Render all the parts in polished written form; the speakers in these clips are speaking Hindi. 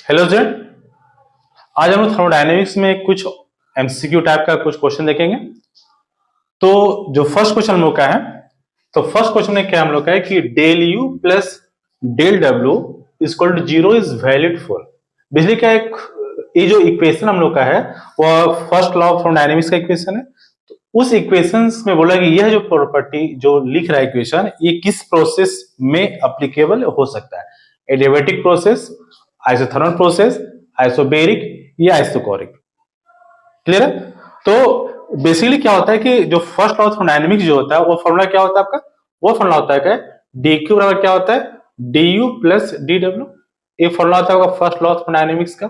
हेलो स्टूडेंट, आज हम लोग थर्मोडायनेमिक्स में कुछ एमसीक्यू टाइप का कुछ क्वेश्चन देखेंगे। तो जो फर्स्ट क्वेश्चन हम लोग का है, तो फर्स्ट क्वेश्चन में क्या हम लोग का है कि del U plus del W equal to zero is valid for. बिजली का एक ये जो इक्वेशन हम लोग का है वो फर्स्ट लॉ ऑफ थर्मोडायनेमिक्स का इक्वेशन है। तो उस इक्वेशन में बोला कि यह जो प्रॉपर्टी जो लिख रहा है इक्वेशन, ये किस प्रोसेस में एप्लीकेबल हो सकता है? Adiabatic process, isothermal process, isobaric या आइसोकोरिक। क्लियर है? तो बेसिकली क्या होता है कि जो फर्स्ट लॉ ऑफ थर्मोडायनेमिक्स जो होता है वो फॉर्मूला क्या होता है आपका? वो फॉर्मूला होता है क्या? dq बराबर क्या होता है? du plus dw। ये फॉर्मूला होता है फर्स्ट लॉ ऑफ थर्मोडायनेमिक्स का।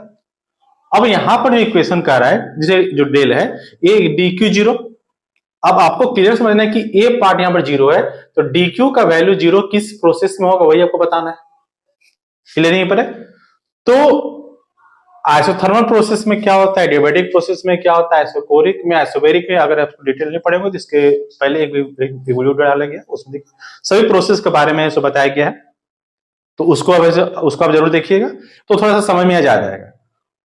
अब यहां पर जो इक्वेशन कर रहा है जिसे जो डेल है ये dq जीरो। अब आपको क्लियर समझना है कि ए पार्ट यहां पर जीरो है, तो dq का वैल्यू जीरो किस प्रोसेस में होगा वही आपको बताना है। क्लियर नहीं पर है? तो आइसोथर्मल प्रोसेस में क्या होता है, एडियाबैटिक प्रोसेस में क्या होता है, आइसोकोरिक में, आइसोबेरिक में। अगर आप डिटेल नहीं पढ़ेंगे तो इसके पहले एक वीडियो डाला गया, उसमें सभी प्रोसेस के बारे में इसको बताया गया है, तो उसको आप जरूर देखिएगा तो थोड़ा सा समझ में आ जाएगा।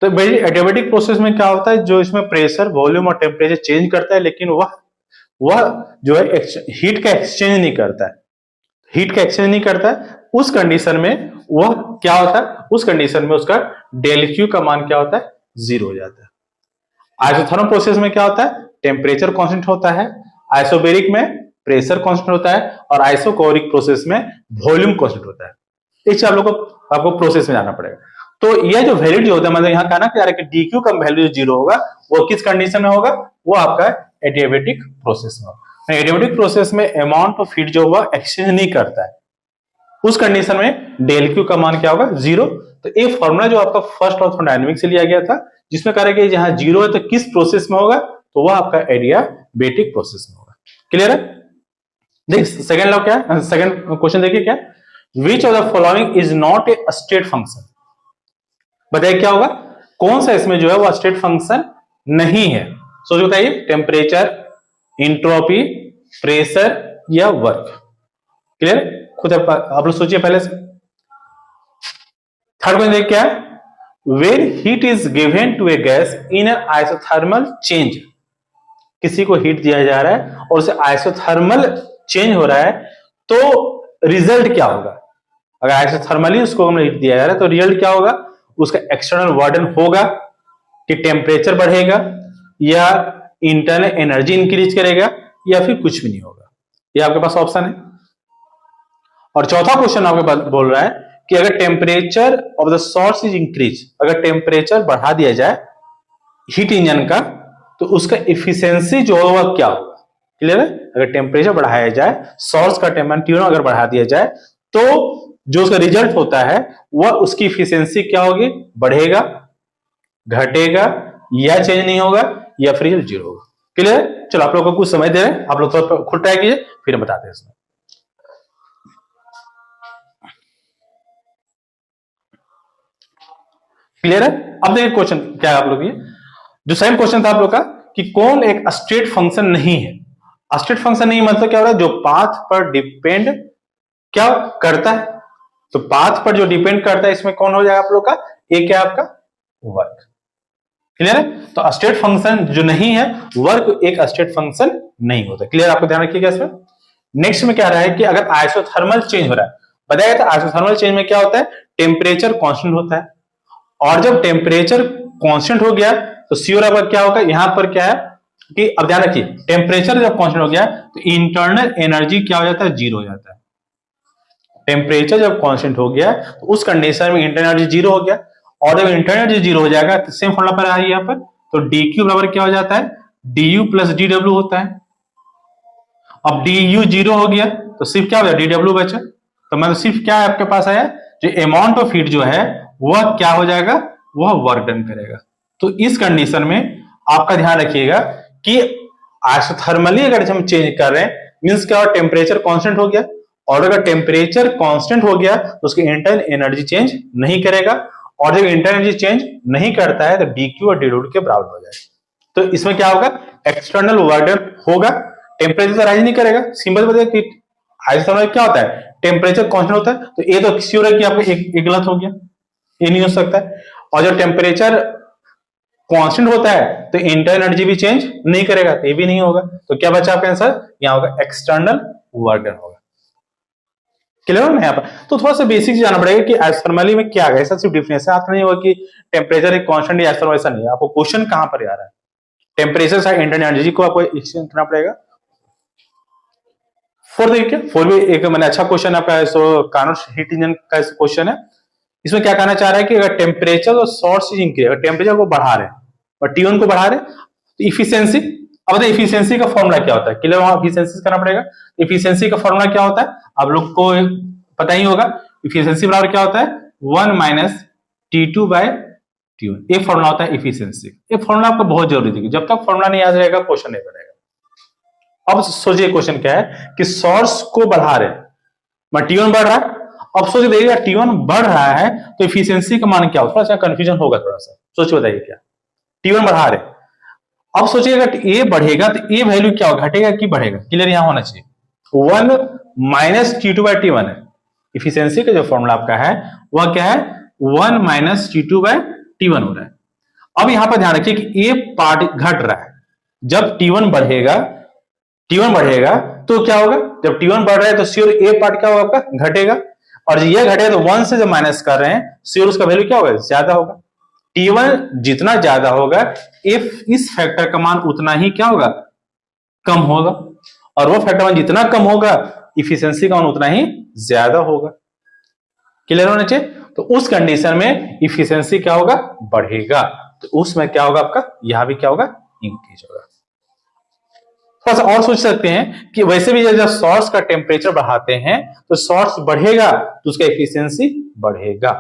तो भाई एडियाबैटिक प्रोसेस में क्या होता है, जो इसमें प्रेशर, वॉल्यूम और टेम्परेचर चेंज करता है, लेकिन वह जो है हीट का एक्सचेंज नहीं करता है। हीट का एक्सचेंज नहीं करता है, उस कंडीशन में वह क्या होता है, उस कंडीशन में उसका डेल क्यू का मान क्या होता है? जीरो हो जाता है। आइसोथर्मल प्रोसेस में क्या होता है? टेम्परेचर कांस्टेंट होता है, आइसोबेरिक में प्रेशर कांस्टेंट होता है और आइसोकोरिक प्रोसेस में वॉल्यूम कांस्टेंट होता है। इस आप लोग को आपको प्रोसेस में जाना पड़ेगा। तो यह जो वैल्यू जो होता है, मतलब यहाँ कहना क्या है कि डीक्यू का वैल्यू जो जीरो होगा वो किस कंडीशन में होगा? वो आपका एडियाबैटिक प्रोसेस में होगा। एडियाबैटिक प्रोसेस में अमाउंट ऑफ हीट जो होगा एक्सचेंज नहीं करता है, उस कंडीशन में डेल क्यू का मान क्या होगा? जीरो। तो ये फॉर्मूला जो आपका फर्स्ट लॉ ऑफ थर्मोडायनेमिक्स से लिया गया था, जिसमें कह रहा है कि जहां जीरो है तो किस प्रोसेस में होगा, तो वह आपका एडियाबैटिक प्रोसेस में होगा। क्लियर है? देखिए सेकंड लॉ क्या है, सेकंड क्वेश्चन देखिए क्या, which of the following is not a state function. बताइए क्या होगा, कौन सा इसमें जो है वो स्टेट फंक्शन नहीं है? सोच बताइए, टेम्परेचर, इंट्रोपी, प्रेशर या वर्क। क्लियर? खुद आप लोग सोचिए पहले से। थर्ड क्वेश्चन देखिए क्या है, where heat is given to a gas in an isothermal change. किसी को हीट दिया जा रहा है और उसे आइसोथर्मल चेंज हो रहा है, तो रिजल्ट क्या होगा? अगर आइसोथर्मली उसको हमें हीट दिया जा रहा है तो रिजल्ट क्या होगा? उसका एक्सटर्नल वार्डन होगा कि टेम्परेचर बढ़ेगा या इंटरनल एनर्जी इंक्रीज करेगा या फिर कुछ भी नहीं होगा। ये आपके पास ऑप्शन है। और चौथा क्वेश्चन आपके पास बोल रहा है कि अगर temperature of the source is increase, अगर टेम्परेचर बढ़ा दिया जाए हीट इंजन का, तो उसका इफिशियंसी जो होगा क्या होगा? क्लियर है? अगर टेम्परेचर बढ़ाया जाए, सोर्स का टेम्परेचर अगर बढ़ा दिया जाए, तो जो उसका रिजल्ट होता है वह उसकी इफिशियंसी क्या होगी? बढ़ेगा, घटेगा या चेंज नहीं होगा या फिर जीरो होगा। क्लियर? चलो आप लोग को कुछ समझ दे रहे हैं, आप लोग तो खुद ट्राई कीजिए फिर हम बताते हैं इसमें। क्लियर है? अब देखिए क्वेश्चन क्या है आप लोग, ये जो सेम क्वेश्चन था आप लोग का कि कौन एक स्टेट फंक्शन नहीं है। स्टेट फंक्शन नहीं मतलब क्या हो रहा है? जो पाथ पर डिपेंड क्या करता है, तो पाथ पर जो डिपेंड करता है इसमें कौन हो जाएगा आप लोग का? एक क्या आपका? वर्क। क्लियर है? तो स्टेट फंक्शन जो नहीं है, वर्क एक स्टेट फंक्शन नहीं होता। क्लियर? आपको ध्यान रखिएगा इसमें। नेक्स्ट में क्या रहा है कि अगर आइसोथर्मल चेंज हो रहा है, बताया था आइसोथर्मल चेंज में क्या होता है? टेम्परेचर कांस्टेंट होता है, और जब टेम्परेचर कांस्टेंट हो गया तो श्योर अब क्या होगा? यहां पर क्या है कि अब ध्यान रखिए, टेम्परेचर जब कांस्टेंट हो गया तो इंटरनल एनर्जी क्या हो जाता है? जीरो हो जाता है। टेम्परेचर जब कांस्टेंट हो गया तो उस कंडीशन में इंटरनल एनर्जी जीरो हो गया, और जब इंटरनल एनर्जी जीरो हो जाएगा तो सेम फॉर्मूला पर आइए यहां पर, तो डीक्यू बराबर क्या हो जाता है? du प्लस डीडब्ल्यू होता है। अब du जीरो हो गया तो सिर्फ क्या हो गया? डीडब्ल्यू बचा। तो मतलब सिर्फ क्या आपके पास आया, जो अमाउंट ऑफ हीट जो है वह क्या हो जाएगा? वह वर्क डन करेगा। तो इस कंडीशन में आपका ध्यान रखिएगा कि आइसोथर्मली अगर हम चेंज कर रहे हैं मींस क्या, टेम्परेचर कांस्टेंट हो गया, और अगर टेम्परेचर कांस्टेंट हो गया तो उसकी इंटरनल एनर्जी चेंज नहीं करेगा, और जब इंटरनल एनर्जी चेंज नहीं करता है तो डीक्यू और डीडब्ल्यू के बराबर हो जाएगा। तो इसमें क्या होगा? एक्सटर्नल वर्क होगा, टेम्परेचर तो राइज नहीं करेगा। सिंपल बताइए कि आइसोथर्मल क्या होता है? टेम्परेचर कांस्टेंट होता है, तो ये तो श्योर है कि आपका एक गलत हो गया। ये नहीं हो सकता है। और जब टेम्परेचर कांस्टेंट होता है तो इंटरनल एनर्जी भी चेंज नहीं करेगा, तो ये भी नहीं होगा। तो क्या बचा आपका आंसर, यहाँ होगा एक्सटर्नल वर्क डन होगा। क्लियर हो ना यहाँ पर? तो थोड़ा सा बेसिक जाना पड़ेगा कि आइसोथर्मली में क्या है, ऐसा सिर्फ डिफिनेशन आपका नहीं होगा कि टेम्परेचर एक कांस्टेंट या आइसोथर्मल, ऐसा नहीं है। आपको क्वेश्चन कहां पर आ रहा है, टेम्परेचर से इंटरनल एनर्जी को आपको एक्सचेंज करना पड़ेगा। फोर देखिए, फोर भी एक मैंने अच्छा क्वेश्चन आपका है, सो कार्नोट हीट इंजन का क्वेश्चन है। इसमें क्या कहना चाह रहा है कि अगर टेम्परेचर और शॉर्ट स्विचिंग के, अगर टेम्परेचर को बढ़ा रहे हैं और T1 को बढ़ा रहे हैं तो इफिशियंसी, अब बताइए इफिशियंसी का फॉर्मूला क्या होता है, क्लियर, वहां इफिशियंसी करना पड़ेगा। इफिशियंसी का फॉर्मूला क्या होता है आप लोग को पता ही होगा, इफिशियंसी बराबर क्या होता है 1 माइनस T2 बाय T1, ये फॉर्मूला होता है इफिशियंसी। ये फॉर्मूला आपको बहुत जरूरी है, जब तक फॉर्मूला नहीं याद रहेगा क्वेश्चन नहीं बनेगा। अब सोचिए क्वेश्चन क्या है कि सोर्स को बढ़ा रहे हैं, T1 बढ़ रहा है। अब सोच देखिएगा T1 बढ़ रहा है तो इफिशियंसी का मान क्या होगा, थोड़ा सा कंफ्यूजन होगा, थोड़ा सा सोच बताइए क्या, T1 बढ़ा रहे। अब सोचिएगा ए बढ़ेगा तो ए वैल्यू क्या होगा, घटेगा कि बढ़ेगा, क्लियर यहां होना चाहिए। 1 माइनस T2 बाय T1 है, इफिशियंसी का जो फॉर्मूला आपका है वह क्या है 1 माइनस T2 बाय T1 हो रहा है। अब यहां पर ध्यान रखिए कि ए पार्ट घट रहा है, जब T1 बढ़ेगा तो क्या होगा, जब T1 बढ़ रहा है तो श्योर ए पार्ट क्या होगा आपका घटेगा, और ये घटेगा तो 1 से जब माइनस कर रहे हैं श्योर उसका वैल्यू क्या होगा ज्यादा होगा। T1 जितना ज्यादा होगा इफ इस फैक्टर का मान उतना ही क्या होगा कम होगा, और वो फैक्टर मान जितना कम होगा इफिशियंसी का मान उतना ही ज्यादा होगा। क्लियर होना चाहिए। तो उस कंडीशन में इफिशियंसी क्या होगा बढ़ेगा, तो उसमें क्या होगा आपका यहां भी क्या होगा इंक्रीज होगा। थोड़ा सा और सोच सकते हैं कि वैसे भी जब सोर्स का टेम्परेचर बढ़ाते हैं तो सोर्स बढ़ेगा तो उसका एफिशिएंसी बढ़ेगा।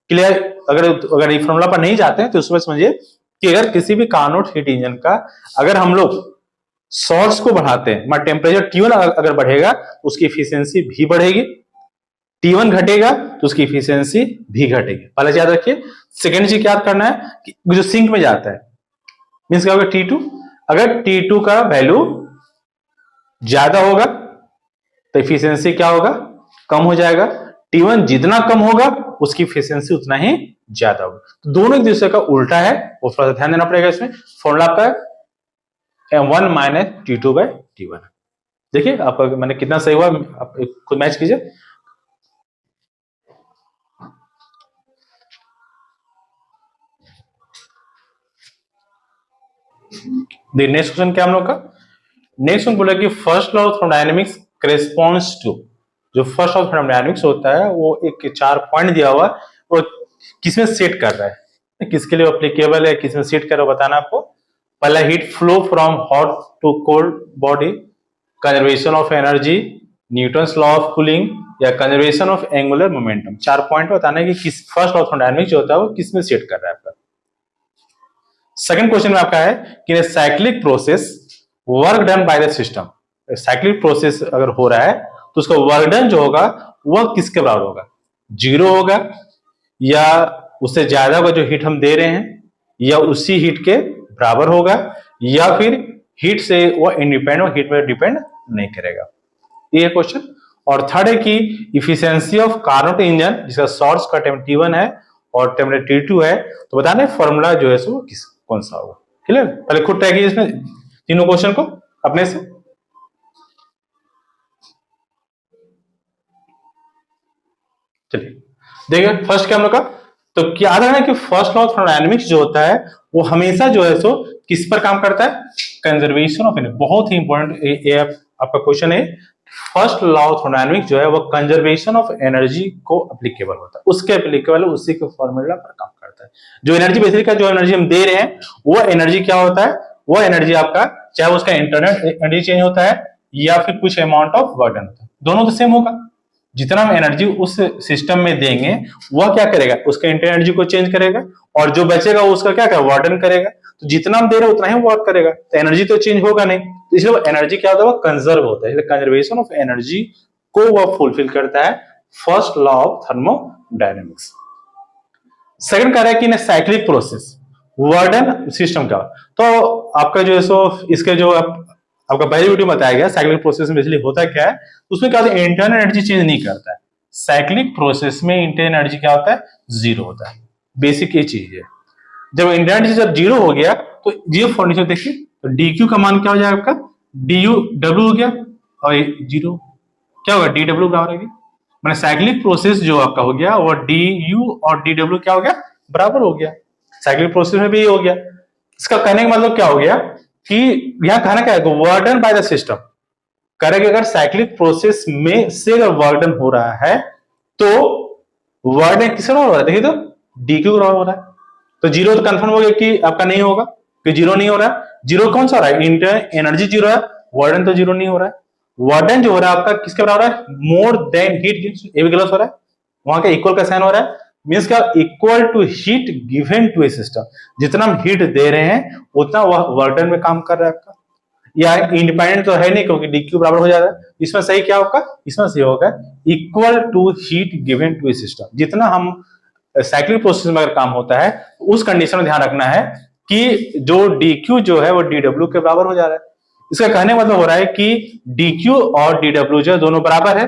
क्लियर, अगर ये फॉर्मूला पर नहीं जाते हैं तो उसमें समझिए कि अगर किसी भी कार्नोट हीट इंजन का अगर हम लोग सोर्स को बढ़ाते हैं, टेम्परेचर T1 अगर बढ़ेगा उसकी एफिशिएंसी भी बढ़ेगी, T1 घटेगा तो उसकी एफिशिएंसी भी घटेगी। पहले याद रखिए। सेकेंड चीज याद करना है कि जो सिंक में जाता है मीन्स क्या होगा T2, अगर T2 का वैल्यू ज्यादा होगा तो एफिशिएंसी क्या होगा कम हो जाएगा, T1 जितना कम होगा उसकी एफिशिएंसी उतना ही ज्यादा होगा। तो दोनों एक दूसरे का उल्टा है, वो थोड़ा सा ध्यान देना पड़ेगा। इसमें फॉर्मूला आपका 1 माइनस T2 बाय T1। देखिए आपका मैंने कितना सही हुआ, आप खुद मैच कीजिए। नेक्स्ट क्वेश्चन क्या हम लोग का, नेक्स्ट हम बोला कि first law of thermodynamics corresponds to, जो फर्स्ट लॉ ऑफ थर्मोडायनेमिक्स होता है वो एक 4 पॉइंट दिया हुआ वो किसमें सेट कर रहा है, किसके लिए एप्लीकेबल है, किसमें सेट कर रहा है बताना आपको। पहला heat flow from hot to cold body, conservation of energy, Newton's law of cooling या conservation of angular momentum. 4 point बताना है कि किस फर्स्ट लॉ ऑफ थर्मोडायनेमिक्स जो होता है वो किसमें सेट कर रहा है आपका। सेकंड क्वेश्चन में आपका है कि cyclic process work done by the system, cyclic process अगर हो रहा है तो उसका वर्क डन जो होगा वह किसके बराबर होगा, 0 होगा या उससे ज्यादा होगा जो हीट हम दे रहे हैं, या उसी हीट के बराबर होगा, या फिर हीट से वह इंडिपेंडेंट हीट पर डिपेंड नहीं करेगा, ये क्वेश्चन। और थर्ड है कि इफिशियंसी ऑफ कार्नोट इंजन जिसका सोर्स का टेम्परेचर T1 है और टेम्परेचर T2 है, तो बताना फॉर्मूला जो है सो किस कौन सा होगा। क्लियर, पहले खुद ट्राई कीजिए इसमें तीनों क्वेश्चन को अपने से। चलिए देखिए फर्स्ट क्या हम लोग का, तो याद रखना कि फर्स्ट लॉ ऑफ थर्मोडायनेमिक्स जो होता है वो हमेशा जो है सो किस पर काम करता है, कंजर्वेशन ऑफ एनर्जी। बहुत ही इंपॉर्टेंट आपका क्वेश्चन है। फर्स्ट लॉ ऑफ थर्मोडायनेमिक्स जो है वो कंजर्वेशन ऑफ एनर्जी को एप्लीकेबल होता है, उसके एप्लीकेबल उसी के फॉर्मूला पर काम करता है। जो एनर्जी बेसिकली का जो एनर्जी हम दे रहे हैं वो एनर्जी क्या होता है, वो एनर्जी आपका चाहे उसका इंटरनल एनर्जी चेंज होता है या फिर कुछ अमाउंट ऑफ वर्क डन होता है, दोनों तो सेम होगा। जितना हम एनर्जी उस सिस्टम में देंगे वह क्या करेगा उसके इंटरनल एनर्जी को चेंज करेगा, और जो बचेगा उसका क्या करेगा वर्क डन करेगा। तो जितना हम दे रहे हैं उतना ही वर्क करेगा, तो एनर्जी तो चेंज होगा नहीं, तो इसलिए एनर्जी क्या होता है वो कंजर्व होता है, इसलिए कंजर्वेशन ऑफ एनर्जी को वह फुलफिल करता है first law of thermodynamics. Second कह रहा है कि साइक्लिक प्रोसेस वर्डन सिस्टम का, तो आपका जो है सो इसके जो आपका पहली वीडियो बताया गया साइक्लिक प्रोसेस में बिजली होता क्या है, उसमें क्या होता है इंटरनल एनर्जी चेंज नहीं करता है। साइक्लिक प्रोसेस में इंटरनल एनर्जी क्या होता है 0 होता है। बेसिक ये चीज है। जब इंटरनेट जब जीरो हो गया तो ये फॉर्मेशन देखिए, तो डी क्यू का मान क्या हो जाएगा आपका, डी यू डब्ल्यू हो गया और जीरो क्या होगा, डी डब्ल्यू बराबर होगी। मैंने साइक्लिक प्रोसेस जो आपका हो गया वो डी यू और डी डब्ल्यू क्या हो गया, बराबर हो गया। साइक्लिक प्रोसेस में भी ये हो गया। इसका कहने का मतलब क्या हो गया कि यहां कहना क्या है, work done by the system. करेंगे अगर साइक्लिक प्रोसेस में से अगर वर्क डन हो रहा है तो वर्क डन किससे बराबर हो रहा है, देखिए तो डी क्यू बराबर हो रहा है। तो जीरो तो कंफर्म हो गया कि आपका नहीं होगा, कि जीरो नहीं हो रहा है। जीरो कौन सा हो रहा है, इंटर एनर्जी जीरो है, वर्क डन तो जीरो नहीं हो रहा है। वर्क डन जो हो रहा है आपका किसके बराबर है, मोर देन हीट, ये भी गलत हो रहा है, वहां का इक्वल का साइन हो रहा है, मींस क्या, equal to heat given to a system. जितना हम हीट दे रहे हैं उतना वह वर्क डन में काम कर रहा है आपका। या इंडिपेंडेंट तो है नहीं क्योंकि डी क्यू बराबर हो जाता है। इसमें सही क्या होगा, इसमें सही होगा equal to heat given to a system. जितना हम साइक्लिक प्रोसेस में अगर काम होता है उस कंडीशन में ध्यान रखना है कि जो डी क्यू जो है वो डी डब्ल्यू के बराबर हो जा रहा है। इसका कहने मतलब हो रहा है कि डी क्यू और डी डब्ल्यू जो दोनों बराबर है,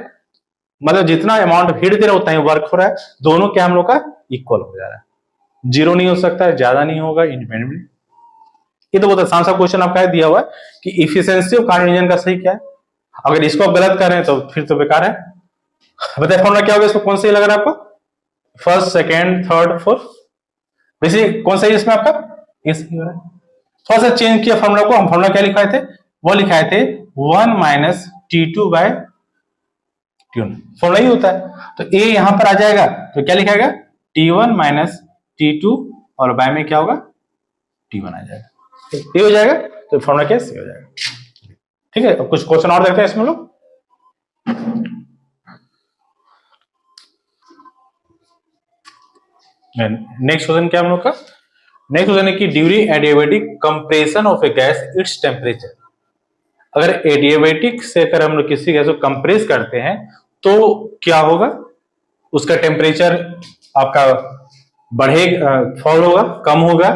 मतलब जितना अमाउंट हीट दे रहा है उतना ही वर्क हो रहा है, दोनों क्या हम लोग का इक्वल हो जा रहा है। जीरो नहीं हो सकता है, ज्यादा नहीं होगा इंडिपेंडेंटली। ये तो बहुत आसान सा क्वेश्चन आपका दिया हुआ है कि इफिशिएंसी ऑफ कार्बन इंजन का सही क्या है। अगर इसको आप गलत कर रहे हैं तो फिर तो बेकार है। बताइए फॉर्मूला क्या होगा, इसको कौन सही लग रहा है आपको, फर्स्ट सेकेंड थर्ड फोर्थ, वैसे कौन सा है इसमें आपका, ये सही हो रहा है। थोड़ा सा चेंज किया फॉर्मूला को, हम फॉर्मूला क्या लिखाए थे, वो लिखाए थे 1 minus T2 bye T1, formula ही होता है। तो ए यहां पर आ जाएगा तो क्या लिखाएगा, T1 माइनस T2 और बाय में क्या होगा, T1 आ जाएगा, ये हो जाएगा। तो फॉर्मूला क्या हो जाएगा। ठीक है, अब कुछ क्वेश्चन और देखते हैं इसमें लोग। नेक्स्ट क्वेश्चन क्या हम लोग का, नेक्स्ट क्वेश्चन है कि during adiabatic compression of A gas its temperature. अगर एडियाबैटिक से अगर हम लोग किसी गैस को कंप्रेस करते हैं तो क्या होगा, उसका टेम्परेचर आपका बढ़ेगा, फॉल होगा, कम होगा,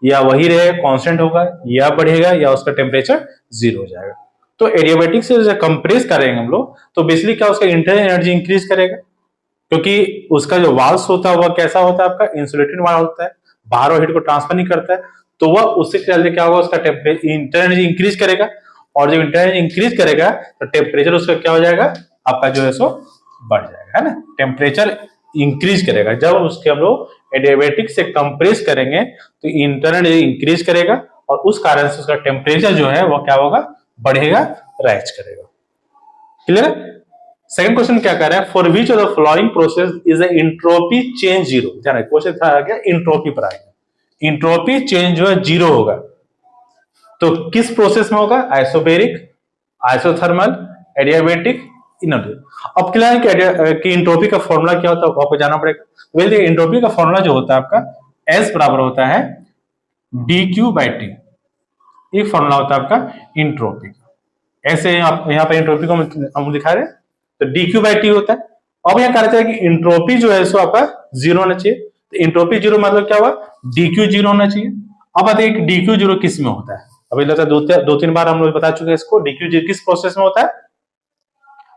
या वही रहेगा कांस्टेंट होगा, या बढ़ेगा, या उसका टेम्परेचर जीरो हो जाएगा। तो एडियाबैटिक से जब कंप्रेस करेंगे हम लोग तो बेसिकली क्या, उसका इंटरनल एनर्जी इंक्रीज करेगा, क्योंकि उसका जो वाल्व होता है वह कैसा होता है आपका, इंसुलेटेड वाल्व होता है, बाहर और हीट को ट्रांसफर नहीं करता है। तो वह उससे चलते क्या होगा, उसका टेम्परेचर इंटरनल एनर्जी इंक्रीज करेगा, और जब इंटरनल एनर्जी इंक्रीज करेगा तो टेम्परेचर उसका क्या हो जाएगा, आपका जो है सो बढ़ जाएगा, है ना। टेम्परेचर इंक्रीज करेगा, जब उसके हम लोग एडियाबैटिक से कंप्रेस करेंगे तो इंटरनल एनर्जी इंक्रीज करेगा और उस कारण से उसका टेम्परेचर जो है वो क्या होगा, बढ़ेगा, राइज करेगा। क्लियर है। सेकंड क्वेश्चन क्या कह रहा है, for which of the following process is a entropy change zero. जाना क्वेश्चन था आ गया इंट्रोपी पर आ गया, इंट्रोपी चेंज जो है जीरो होगा तो किस प्रोसेस में होगा, आइसोबैरिक, आइसोथर्मल, एडियाबैटिक, इनर्ट। अब क्या है कि इंट्रोपी का फॉर्मूला क्या होता है आपको जानना पड़ेगा। वेल इंट्रोपी का फॉर्मूला जो होता है आपका एस बराबर होता है डी क्यू बाई टी, ये फॉर्मूला होता है आपका इंट्रोपी का। ऐसे यहाँ पर इंट्रोपी को हम दिखा रहे हैं तो डी क्यू बाई टी होता है। अब यहाँ कहा जाता है कि इंट्रोपी जो है सो आपका जीरो होना चाहिए, तो इंट्रोपी जीरो मतलब क्या हुआ, डी क्यू जीरो होना चाहिए। अब आते हैं डी क्यू जीरो किस में होता है, अभी लगता है दो तीन बार हम लोग बता चुके हैं इसको, डी क्यू जीरो किस प्रोसेस में होता है,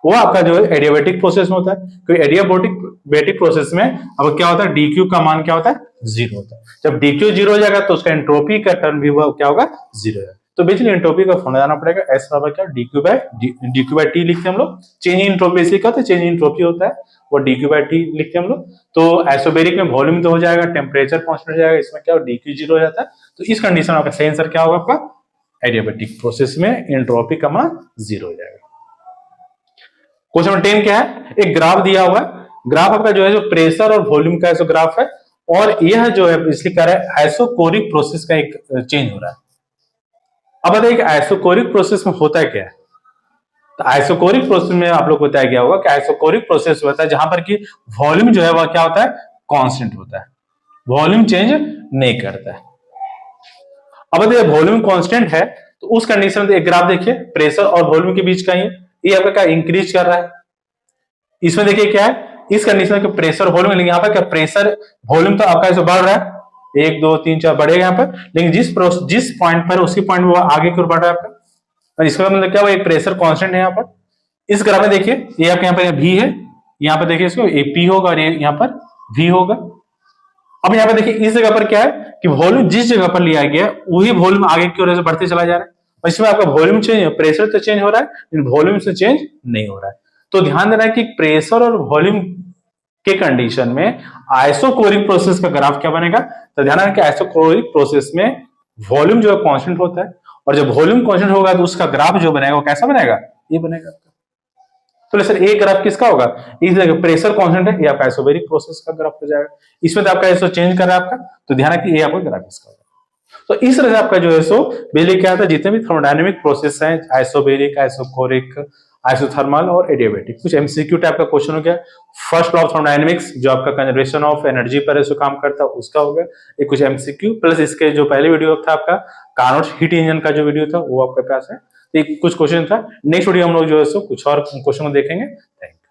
वो आपका जो है एडियाबैटिक प्रोसेस में होता है। क्योंकि एडियाबैटिक प्रोसेस में अब क्या होता है, डी क्यू का मान क्या होता है, जीरो होता है। जब डी क्यू जीरो हो जाएगा तो उसका एंट्रोपी का टर्म भी वो क्या होगा, जीरो है। तो बेसिकली एंट्रोपी का फॉर्मूला जाना पड़ेगा, एस बराबर क्या, डी क्यू बाई टी लिखते हैं हम लोग। चेंज इन एंट्रोपी बेसिकली क्या होता है, चेंज इन एंट्रोपी होता है, वो डी क्यू बाई टी लिखते हैं हम लोग। तो आइसोबैरिक में वॉल्यूम तो हो जाएगा, टेम्परेचर कांस्टेंट हो जाएगा, इसमें क्या डी क्यू जीरो हो जाता है। तो इस कंडीशन में आपका सही आंसर क्या होगा, आपका एडियाबैटिक प्रोसेस में एंट्रोपी का मान जीरो हो जाएगा। क्वेश्चन नंबर 10 क्या है, एक ग्राफ दिया हुआ है, ग्राफ आपका जो है जो प्रेशर और वॉल्यूम का जो ग्राफ है, और यह जो है इसलिए कह रहा है आइसोकोरिक प्रोसेस का एक चेंज हो रहा है। अब बताइए कि आइसोकोरिक प्रोसेस में होता है क्या है। तो आइसोकोरिक प्रोसेस में आप लोग को बताया गया होगा कि आइसोकोरिक प्रोसेस होता है जहां पर कि वॉल्यूम जो है वह क्या होता है, कांस्टेंट होता है, वॉल्यूम चेंज नहीं करता है। अब बताइए वॉल्यूम कांस्टेंट है तो उस कंडीशन में एक ग्राफ देखिए, प्रेशर और वॉल्यूम के बीच का ये आपका क्या इंक्रीज कर रहा है। इसमें देखिए क्या है, इस कंडीशन में प्रेशर वॉल्यूम, लेकिन यहाँ पर क्या प्रेशर वॉल्यूम तो आपका ऐसे बढ़ रहा है, 1 2 3 4 बढ़ेगा यहाँ पर, लेकिन जिस पॉइंट पर उसी पॉइंट में आगे की ओर बढ़ रहा है आपका, और इसका मतलब क्या, वो एक प्रेशर कांस्टेंट है यहाँ पर। इस ग्राफ में देखिए ये आपके यहाँ पर भी है, यहाँ पर देखिए इसको ए पी होगा और ये यहाँ पर भी होगा। अब यहाँ पे देखिए इस जगह पर क्या है कि वॉल्यूम जिस जगह पर लिया गया है वही वॉल्यूम आगे की ओर से बढ़ते चला जा रहा है, और इसमें आपका वॉल्यूम चेंज, प्रेशर तो चेंज हो रहा है लेकिन वॉल्यूम से चेंज नहीं हो रहा है। तो ध्यान देना है कि प्रेशर और वॉल्यूम के कंडीशन में आइसोकोरिक प्रोसेस का ग्राफ क्या बनेगा। तो ध्यान रखना कि आइसोकोरिक प्रोसेस में वॉल्यूम जो है कांस्टेंट होता है, और जब वॉल्यूम कांस्टेंट होगा तो उसका ग्राफ जो बनेगा वो कैसा बनेगा, ये बनेगा। तो सर एक ग्राफ किसका होगा, इस जगह प्रेशर कांस्टेंट है, ये आपका आइसोबैरिक प्रोसेस का ग्राफ हो जाएगा। इसमें तो आपका आइसो चेंज कर रहा है आपका, तो ध्यान रखिए ये आपका ग्राफ इसका होगा। तो इस तरह से आपका जो है सो बिजली क्या था, जितने भी थर्मोडायनेमिक प्रोसेस हैं, आइसोबैरिक, आइसोकोरिक, आइसोथर्मल और एडियाबैटिक, कुछ एमसीक्यू टाइप का क्वेश्चन हो गया। फर्स्ट लॉ ऑफ थर्मोडायनेमिक्स जो आपका कंजर्वेशन ऑफ एनर्जी पर है, काम करता है, उसका हो गया एक कुछ एमसीक्यू, प्लस इसके जो पहले वीडियो था आपका कार्नोट हीट इंजन का जो वीडियो था वो आपके पास है, एक कुछ क्वेश्चन था। नेक्स्ट वीडियो हम लोग जो है सो कुछ और क्वेश्चन को देखेंगे। Thank you.